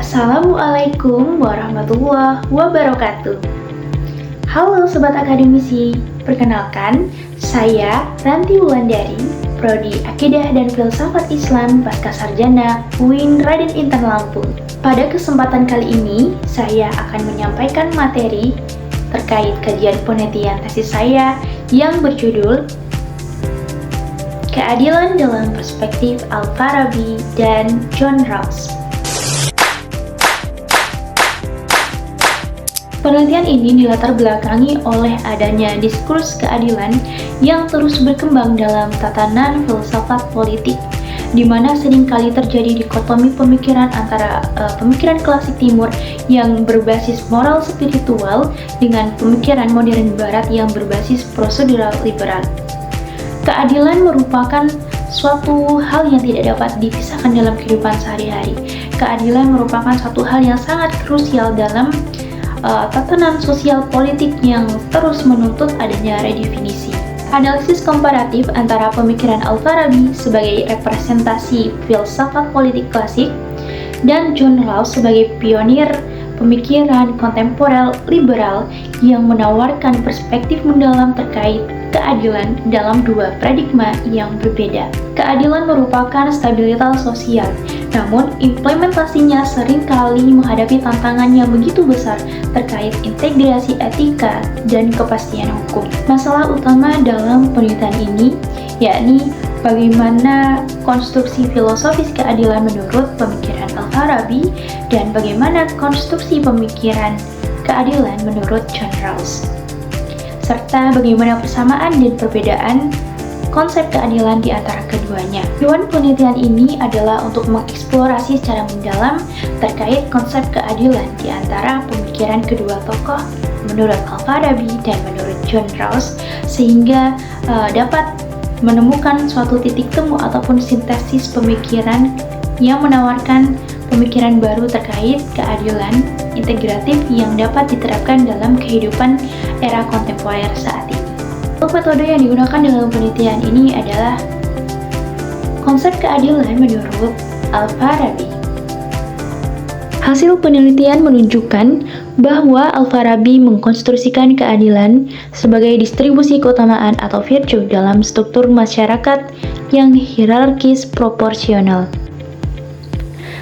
Assalamualaikum warahmatullahi wabarakatuh. Halo Sobat Akademisi, perkenalkan saya Ranti Wulandari, Prodi Akidah dan Filsafat Islam Pasca Sarjana UIN Raden Intan Lampung. Pada kesempatan kali ini, saya akan menyampaikan materi terkait kajian penelitian tesis saya yang berjudul Keadilan dalam Perspektif Al-Farabi dan John Rawls. Penelitian ini dilatar belakangi oleh adanya diskurs keadilan yang terus berkembang dalam tatanan filsafat politik, di mana seringkali terjadi dikotomi pemikiran antara pemikiran klasik timur yang berbasis moral spiritual dengan pemikiran modern barat yang berbasis prosedural liberal. Keadilan merupakan suatu hal yang tidak dapat dipisahkan dalam kehidupan sehari-hari. Keadilan merupakan suatu hal yang sangat krusial dalam tatanan sosial politik yang terus menuntut adanya redefinisi. Analisis komparatif antara pemikiran Al-Farabi sebagai representasi filsafat politik klasik dan John Rawls sebagai pionir pemikiran kontemporer liberal yang menawarkan perspektif mendalam terkait keadilan dalam dua paradigma yang berbeda. Keadilan merupakan stabilitas sosial, namun implementasinya seringkali menghadapi tantangan yang begitu besar terkait integrasi etika dan kepastian hukum. Masalah utama dalam penelitian ini yakni bagaimana konstruksi filosofis keadilan menurut pemikiran Al-Farabi dan bagaimana konstruksi pemikiran keadilan menurut John Rawls, serta bagaimana persamaan dan perbedaan konsep keadilan di antara keduanya. Tujuan penelitian ini adalah untuk mengeksplorasi secara mendalam terkait konsep keadilan di antara pemikiran kedua tokoh menurut Al-Farabi dan menurut John Rawls, sehingga dapat menemukan suatu titik temu ataupun sintesis pemikiran yang menawarkan pemikiran baru terkait keadilan integratif yang dapat diterapkan dalam kehidupan era kontemporer saat ini. Untuk metode yang digunakan dalam penelitian ini adalah konsep keadilan menurut Al-Farabi. Hasil penelitian menunjukkan bahwa Al-Farabi mengkonstruksikan keadilan sebagai distribusi keutamaan atau virtue dalam struktur masyarakat yang hierarkis proporsional.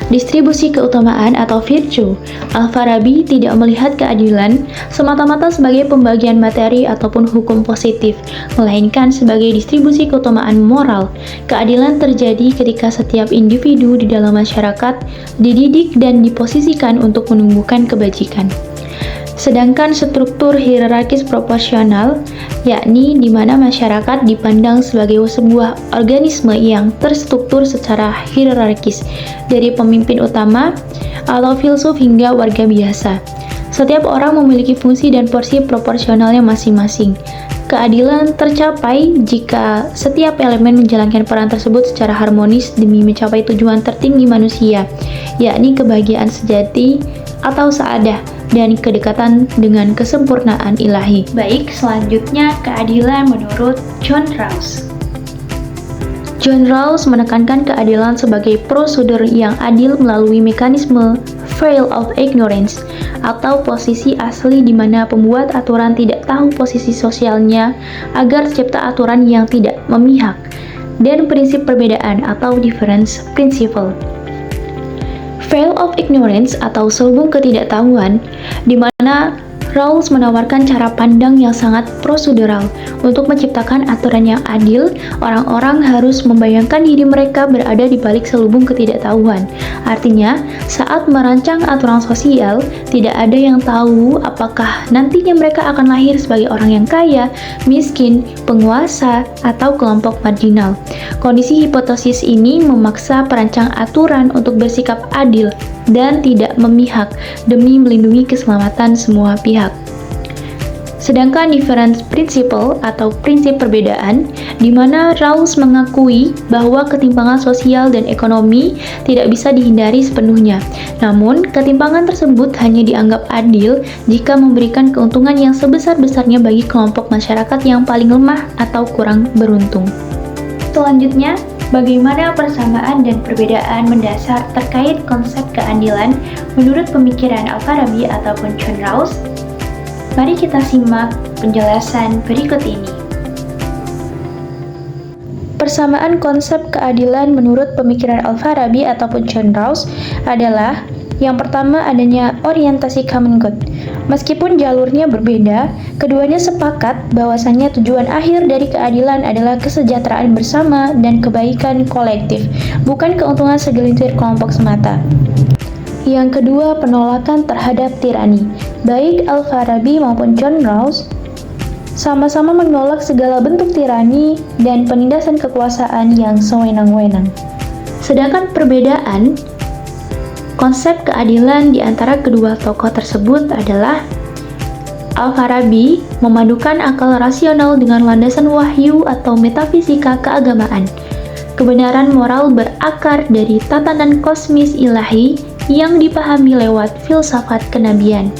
Distribusi keutamaan atau virtue, Al-Farabi tidak melihat keadilan semata-mata sebagai pembagian materi ataupun hukum positif, melainkan sebagai distribusi keutamaan moral. Keadilan terjadi ketika setiap individu di dalam masyarakat dididik dan diposisikan untuk menumbuhkan kebajikan. Sedangkan struktur hierarkis proporsional, yakni di mana masyarakat dipandang sebagai sebuah organisme yang terstruktur secara hierarkis, dari pemimpin utama atau filsuf hingga warga biasa. Setiap orang memiliki fungsi dan porsi proporsionalnya masing-masing. Keadilan tercapai jika setiap elemen menjalankan peran tersebut secara harmonis demi mencapai tujuan tertinggi manusia, yakni kebahagiaan sejati atau saadah dan kedekatan dengan kesempurnaan ilahi. Baik, selanjutnya keadilan menurut John Rawls. John Rawls menekankan keadilan sebagai prosedur yang adil melalui mekanisme veil of ignorance atau posisi asli di mana pembuat aturan tidak tahu posisi sosialnya agar tercipta aturan yang tidak memihak, dan prinsip perbedaan atau difference principle. Veil of ignorance atau selubung ketidaktahuan, di mana Rawls menawarkan cara pandang yang sangat prosedural. Untuk menciptakan aturan yang adil, orang-orang harus membayangkan diri mereka berada di balik selubung ketidaktahuan. Artinya, saat merancang aturan sosial, tidak ada yang tahu apakah nantinya mereka akan lahir sebagai orang yang kaya, miskin, penguasa, atau kelompok marginal. Kondisi hipotesis ini memaksa perancang aturan untuk bersikap adil dan tidak memihak demi melindungi keselamatan semua pihak. Sedangkan difference principle atau prinsip perbedaan, di mana Rawls mengakui bahwa ketimpangan sosial dan ekonomi tidak bisa dihindari sepenuhnya. Namun, ketimpangan tersebut hanya dianggap adil jika memberikan keuntungan yang sebesar-besarnya bagi kelompok masyarakat yang paling lemah atau kurang beruntung. Selanjutnya, bagaimana persamaan dan perbedaan mendasar terkait konsep keadilan menurut pemikiran Al-Farabi ataupun John Rawls? Mari kita simak penjelasan berikut ini. Persamaan konsep keadilan menurut pemikiran Al-Farabi ataupun John Rawls adalah yang pertama adanya orientasi common good. Meskipun jalurnya berbeda, keduanya sepakat bahwasannya tujuan akhir dari keadilan adalah kesejahteraan bersama dan kebaikan kolektif, bukan keuntungan segelintir kelompok semata. Yang kedua, penolakan terhadap tirani. Baik Al-Farabi maupun John Rawls sama-sama menolak segala bentuk tirani dan penindasan kekuasaan yang sewenang-wenang. Sedangkan perbedaan konsep keadilan di antara kedua tokoh tersebut adalah Al-Farabi memadukan akal rasional dengan landasan wahyu atau metafisika keagamaan. Kebenaran moral berakar dari tatanan kosmis ilahi yang dipahami lewat filsafat kenabian.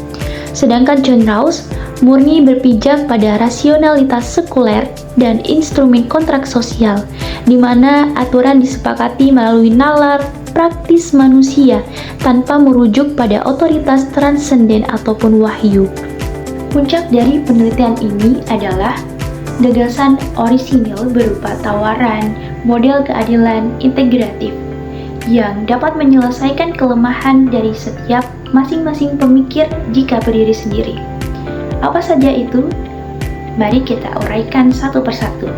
Sedangkan John Rawls murni berpijak pada rasionalitas sekuler dan instrumen kontrak sosial, di mana aturan disepakati melalui nalar praktis manusia tanpa merujuk pada otoritas transenden ataupun wahyu. Puncak dari penelitian ini adalah gagasan orisinil berupa tawaran model keadilan integratif yang dapat menyelesaikan kelemahan dari setiap masing-masing pemikir jika berdiri sendiri. Apa saja itu? Mari kita uraikan satu persatu.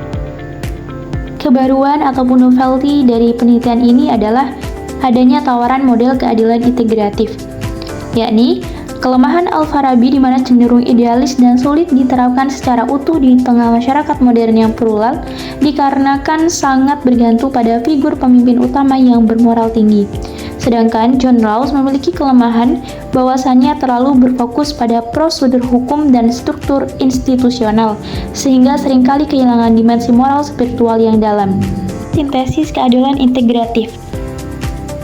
Kebaruan ataupun novelty dari penelitian ini adalah adanya tawaran model keadilan integratif, yakni kelemahan Al-Farabi di mana cenderung idealis dan sulit diterapkan secara utuh di tengah masyarakat modern yang plural dikarenakan sangat bergantung pada figur pemimpin utama yang bermoral tinggi. Sedangkan John Rawls memiliki kelemahan bahwasannya terlalu berfokus pada prosedur hukum dan struktur institusional, sehingga seringkali kehilangan dimensi moral spiritual yang dalam. Sintesis keadilan integratif,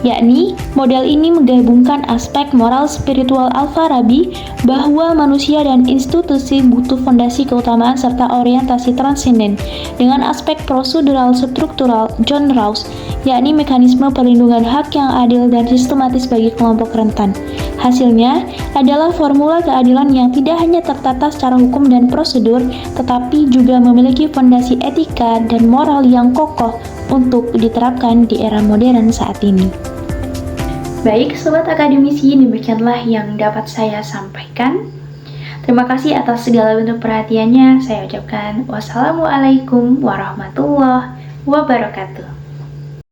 yakni model ini menggabungkan aspek moral spiritual Al-Farabi bahwa manusia dan institusi butuh fondasi keutamaan serta orientasi transenden dengan aspek prosedural struktural John Rawls, yakni mekanisme perlindungan hak yang adil dan sistematis bagi kelompok rentan. Hasilnya adalah formula keadilan yang tidak hanya tertata secara hukum dan prosedur, tetapi juga memiliki fondasi etika dan moral yang kokoh untuk diterapkan di era modern saat ini. Baik, Sobat Akademisi, demikianlah yang dapat saya sampaikan. Terima kasih atas segala bentuk perhatiannya. Saya ucapkan wassalamualaikum warahmatullahi wabarakatuh.